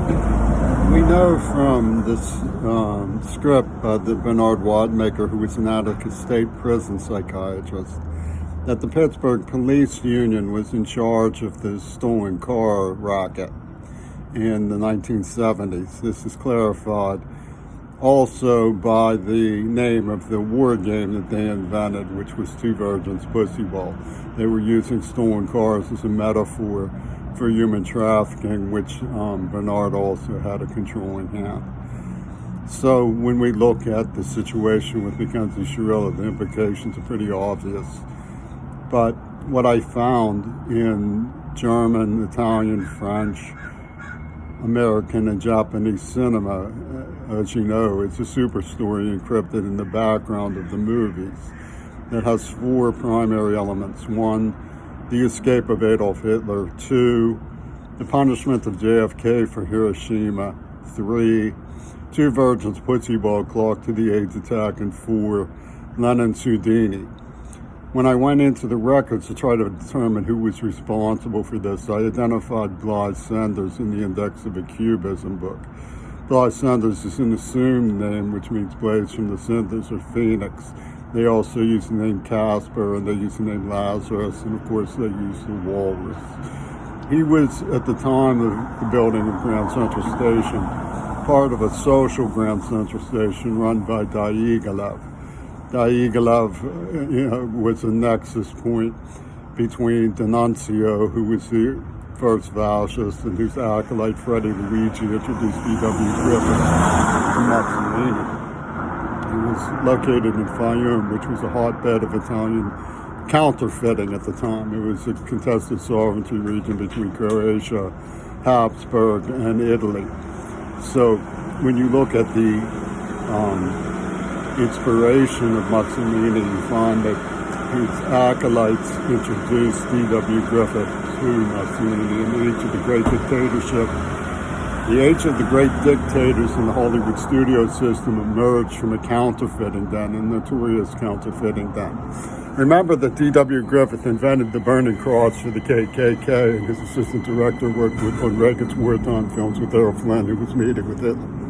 We know from this script by the Bernard Wadmaker, who was an Attica State Prison psychiatrist, that the Pittsburgh Police Union was in charge of the stolen car racket in the 1970s. This is clarified also by the name of the war game that they invented, which was Two Virgins Pussy Ball. They were using stolen cars as a metaphor for human trafficking, which Bernard also had a controlling hand. So when we look at the situation with Mackenzie Shirilla, the implications are pretty obvious. But what I found in German, Italian, French, American, and Japanese cinema, as you know, it's a super story encrypted in the background of the movies that has four primary elements. One, the escape of Adolf Hitler. Two, the punishment of JFK for Hiroshima. Three, Two Virgins Pussy Ball clock to the AIDS attack. And four, Lenin's Houdini. When I went into the records to try to determine who was responsible for this, I identified Bly Sanders in the Index of a Cubism book. Bly Sanders is an assumed name, which means blaze from the cinders or phoenix. They also use the name Casper, and they use the name Lazarus, and of course they use the walrus. He was, at the time of the building of Grand Central Station, part of a social Grand Central Station run by Diaghilev. Diaghilev was a nexus point between D'Annunzio, who was the first fascist, and whose acolyte Freddie Luigi introduced D.W. Griffith to Mussolini. He was located in Fayoum, which was a hotbed of Italian counterfeiting at the time. It was a contested sovereignty region between Croatia, Habsburg, and Italy. So when you look at the inspiration of Mussolini, you find that his acolytes introduced D.W. Griffith to Mussolini in the age of the great dictatorship. The age of the great dictators in the Hollywood studio system emerged from a counterfeiting den, a notorious counterfeiting den. Remember that D.W. Griffith invented the Burning Cross for the KKK, and his assistant director worked on Reagan's wartime films with Errol Flynn, who was meeting with Hitler.